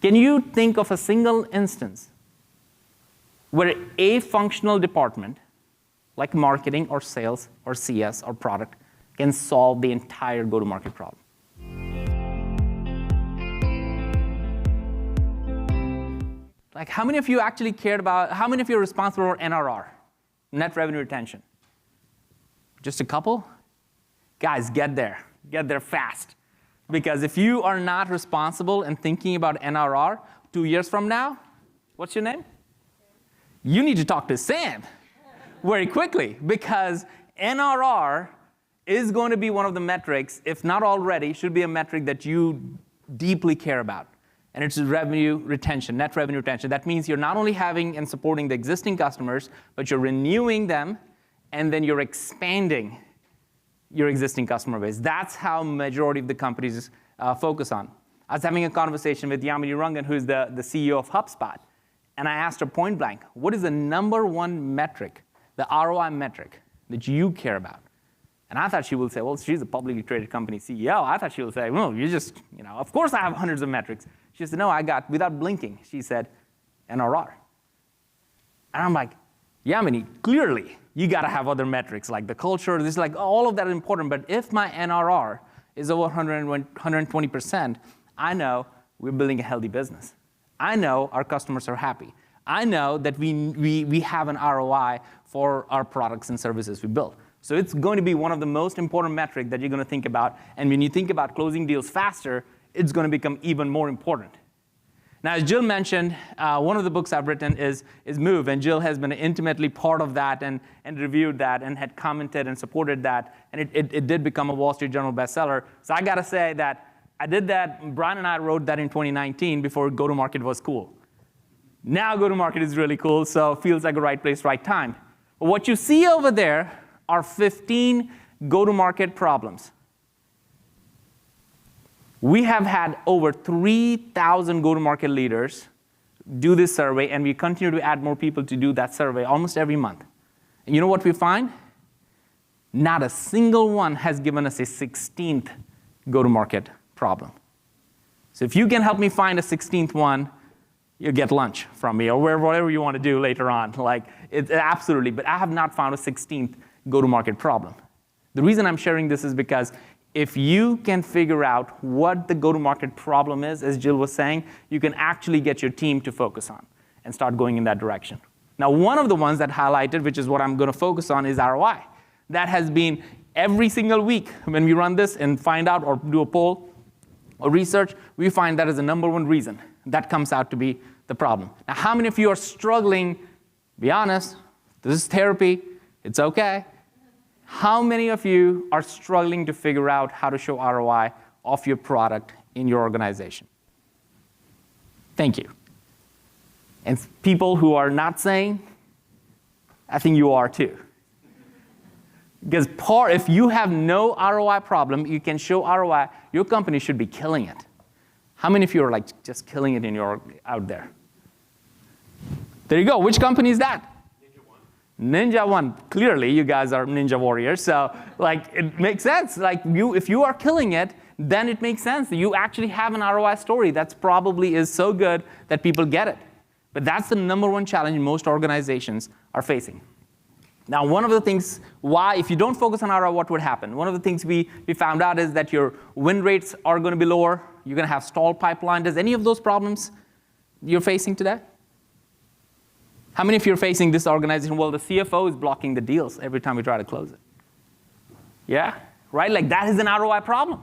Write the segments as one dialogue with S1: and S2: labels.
S1: Can you think of a single instance where a functional department, like marketing or sales or CS or product, can solve the entire go-to-market problem? Like, how many of you actually cared about, how many of you are responsible for NRR, net revenue retention? Just a couple? Guys, get there fast. Because if you are not responsible and thinking about NRR 2 years from now, what's your name? You need to talk to Sam very quickly, because NRR is going to be one of the metrics, if not already, should be a metric that you deeply care about. And it's revenue retention, net revenue retention. That means you're not only having and supporting the existing customers, but you're renewing them, and then you're expanding your existing customer base. That's how majority of the companies focus on. I was having a conversation with Yamini Rangan, who's the CEO of HubSpot, and I asked her point blank, what is the number one metric, the ROI metric, that you care about? And I thought she would say, well, she's a publicly traded company CEO. I thought she would say, well, you just, of course I have hundreds of metrics. She said, no, I got, without blinking, she said, NRR. And I'm like, Yamini, clearly, you got to have other metrics, like the culture, this, like, all of that is important. But if my NRR is over 120%, I know we're building a healthy business. I know our customers are happy. I know that we have an ROI for our products and services we build. So it's going to be one of the most important metrics that you're going to think about. And when you think about closing deals faster, it's going to become even more important. Now, as Jill mentioned, one of the books I've written is Move, and Jill has been intimately part of that and reviewed that and had commented and supported that, and it did become a Wall Street Journal bestseller. So I got to say that I did that, Brian and I wrote that in 2019 before go-to-market was cool. Now go-to-market is really cool, so it feels like a right place, right time. But what you see over there are 15 go-to-market problems. We have had over 3,000 go-to-market leaders do this survey, and we continue to add more people to do that survey almost every month. And you know what we find? Not a single one has given us a 16th go-to-market problem. So if you can help me find a 16th one, you'll get lunch from me, or whatever you want to do later on. Like, it's absolutely, but I have not found a 16th go-to-market problem. The reason I'm sharing this is because if you can figure out what the go-to-market problem is, as Jill was saying, you can actually get your team to focus on and start going in that direction. Now, one of the ones that highlighted, which is what I'm going to focus on, is ROI. That has been every single week when we run this and find out or do a poll or research, we find that is the number one reason that comes out to be the problem. Now, how many of you are struggling? Be honest, this is therapy, it's okay. How many of you are struggling to figure out how to show ROI of your product in your organization? Thank you. And people who are not saying, I think you are too. Because if you have no ROI problem, you can show ROI, your company should be killing it. How many of you are like just killing it out there? There you go. Which company is that? Ninja One. Clearly, you guys are ninja warriors, so like it makes sense. Like if you are killing it, then it makes sense. You actually have an ROI story that's probably is so good that people get it. But that's the number one challenge most organizations are facing. Now, one of the things why, if you don't focus on ROI, what would happen? One of the things we found out is that your win rates are going to be lower. You're going to have stalled pipeline. Does any of those problems you're facing today? How many of you are facing this organization? Well, the CFO is blocking the deals every time we try to close it. Yeah, right? Like that is an ROI problem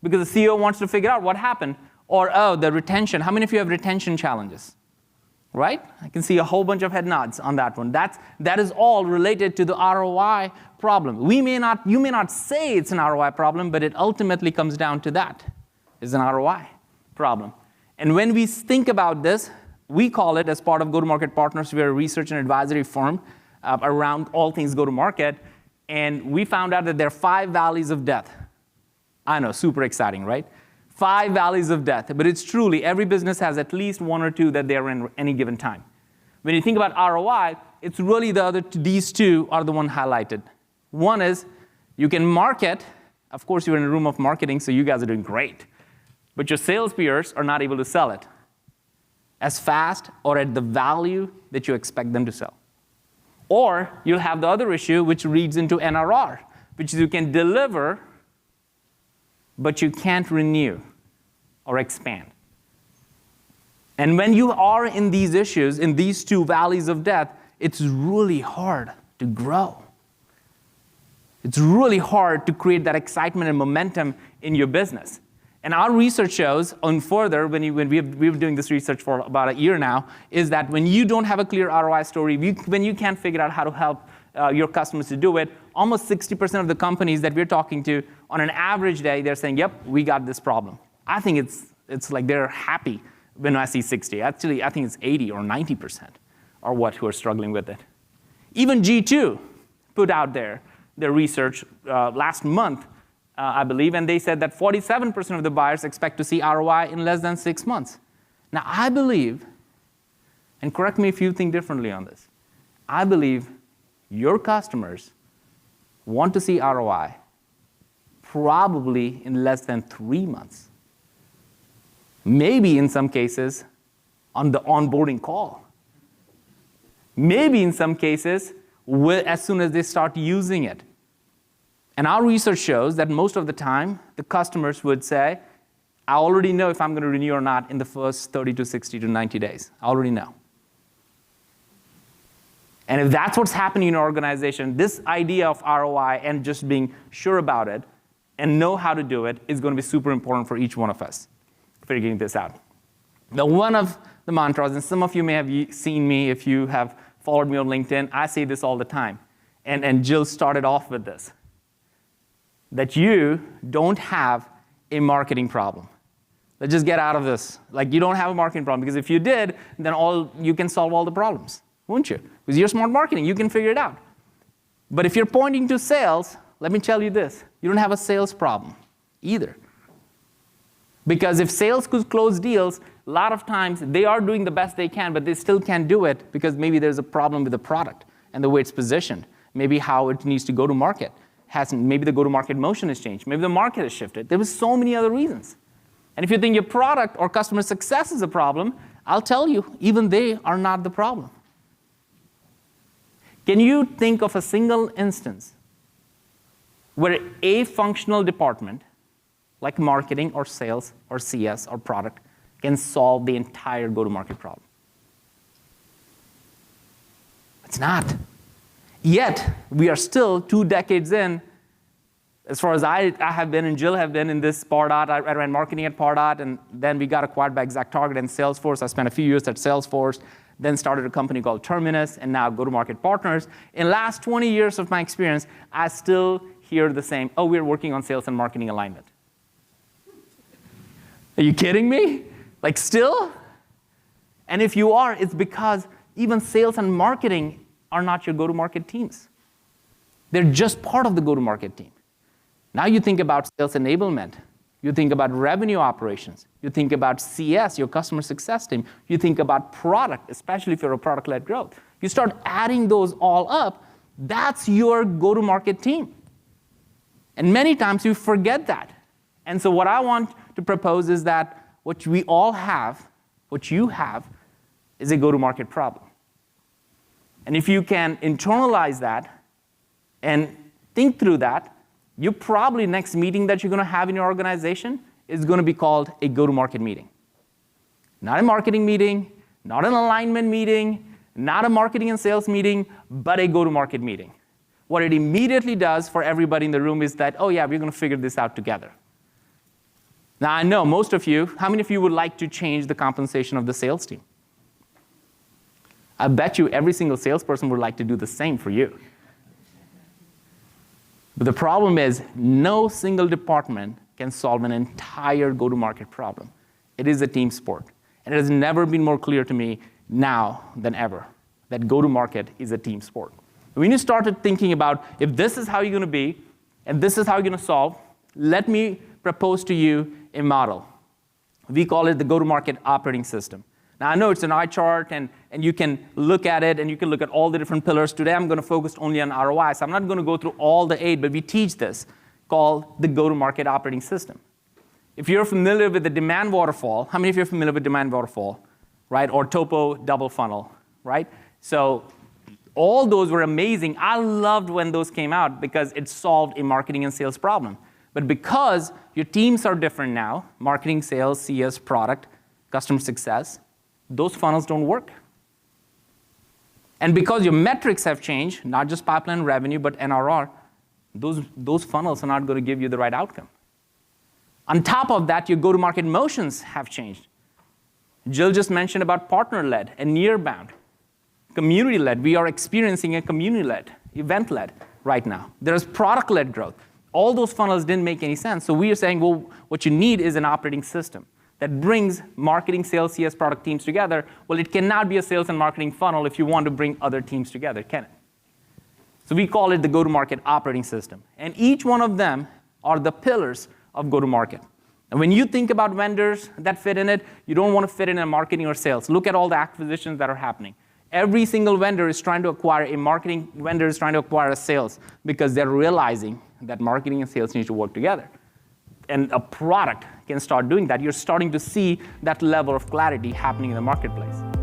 S1: because the CEO wants to figure out what happened. Or, oh, the retention. How many of you have retention challenges? Right? I can see a whole bunch of head nods on that one. That is all related to the ROI problem. You may not say it's an ROI problem, but it ultimately comes down to that. It's an ROI problem. And when we think about this, we call it, as part of GTM Partners, we're a research and advisory firm around all things go-to-market, and we found out that there are 5 valleys of death. I know, super exciting, right? 5 valleys of death, but it's truly, every business has at least 1 or 2 that they're in any given time. When you think about ROI, it's really these 2 are the one highlighted. One is, you can market, of course you're in a room of marketing, so you guys are doing great, but your sales peers are not able to sell it. as fast or at the value that you expect them to sell. Or you'll have the other issue, which reads into NRR, which is you can deliver, but you can't renew or expand. And when you are in these issues, in these two valleys of death, it's really hard to grow. It's really hard to create that excitement and momentum in your business. And our research shows, and further, we've been doing this research for about a year now, is that when you don't have a clear ROI story, when you can't figure out how to help your customers to do it, almost 60% of the companies that we're talking to, on an average day, they're saying, yep, we got this problem. I think it's like they're happy when I see 60. Actually, I think it's 80 or 90% are what who are struggling with it. Even G2 put out their research last month, I believe, and they said that 47% of the buyers expect to see ROI in less than 6 months. Now, I believe, and correct me if you think differently on this, I believe your customers want to see ROI probably in less than 3 months. Maybe in some cases on the onboarding call. Maybe in some cases as soon as they start using it. And our research shows that most of the time, the customers would say, I already know if I'm going to renew or not in the first 30 to 60 to 90 days. I already know. And if that's what's happening in your organization, this idea of ROI and just being sure about it and know how to do it is going to be super important for each one of us, figuring this out. Now, one of the mantras, and some of you may have seen me if you have followed me on LinkedIn, I say this all the time. And Jill started off with this. That you don't have a marketing problem. Let's just get out of this. Like, you don't have a marketing problem, because if you did, then you can solve all the problems, wouldn't you? Because you're smart marketing, you can figure it out. But if you're pointing to sales, let me tell you this, you don't have a sales problem either. Because if sales could close deals, a lot of times they are doing the best they can, but they still can't do it because maybe there's a problem with the product and the way it's positioned, maybe how it needs to go to market. Maybe the go-to-market motion has changed. Maybe the market has shifted. There was so many other reasons. And if you think your product or customer success is a problem, I'll tell you, even they are not the problem. Can you think of a single instance where a functional department, like marketing or sales or CS or product, can solve the entire go-to-market problem? It's not. Yet, we are still 2 decades in, as far as I have been and Jill have been in this Pardot. I ran marketing at Pardot, and then we got acquired by ExactTarget and Salesforce. I spent a few years at Salesforce, then started a company called Terminus, and now Go-to-Market Partners. In the last 20 years of my experience, I still hear the same, oh, we're working on sales and marketing alignment. Are you kidding me? Like, still? And if you are, it's because even sales and marketing are not your go-to-market teams. They're just part of the go-to-market team. Now you think about sales enablement. You think about revenue operations. You think about CS, your customer success team. You think about product, especially if you're a product-led growth. You start adding those all up, that's your go-to-market team. And many times you forget that. And so what I want to propose is that what we all have, what you have, is a go-to-market problem. And if you can internalize that and think through that, you probably next meeting that you're going to have in your organization is going to be called a go-to-market meeting. Not a marketing meeting, not an alignment meeting, not a marketing and sales meeting, but a go-to-market meeting. What it immediately does for everybody in the room is that, oh yeah, we're going to figure this out together. Now I know most of you, how many of you would like to change the compensation of the sales team? I bet you every single salesperson would like to do the same for you. But the problem is, no single department can solve an entire go-to-market problem. It is a team sport. And it has never been more clear to me now than ever that go-to-market is a team sport. When you started thinking about, if this is how you're going to be, and this is how you're going to solve, let me propose to you a model. We call it the go-to-market operating system. Now, I know it's an eye chart, and you can look at it, and you can look at all the different pillars. Today, I'm going to focus only on ROI, so I'm not going to go through all the 8, but we teach this, called the go-to-market operating system. If you're familiar with the demand waterfall, how many of you are familiar with demand waterfall? right? Or Topo double funnel, right? So all those were amazing. I loved when those came out because it solved a marketing and sales problem. But because your teams are different now, marketing, sales, CS, product, customer success, those funnels don't work. And because your metrics have changed, not just pipeline revenue, but NRR, those funnels are not going to give you the right outcome. On top of that, your go-to-market motions have changed. Jill just mentioned about partner-led and near-bound, community-led. We are experiencing a community-led, event-led right now. There's product-led growth. All those funnels didn't make any sense. So we are saying, well, what you need is an operating system that brings marketing, sales, CS, product teams together. Well, it cannot be a sales and marketing funnel if you want to bring other teams together, can it? So we call it the go-to-market operating system. And each one of them are the pillars of go-to-market. And when you think about vendors that fit in it, you don't want to fit in a marketing or sales. Look at all the acquisitions that are happening. Every single vendor is trying to acquire a marketing, vendor is trying to acquire a sales because they're realizing that marketing and sales need to work together. And a product can start doing that. You're starting to see that level of clarity happening in the marketplace.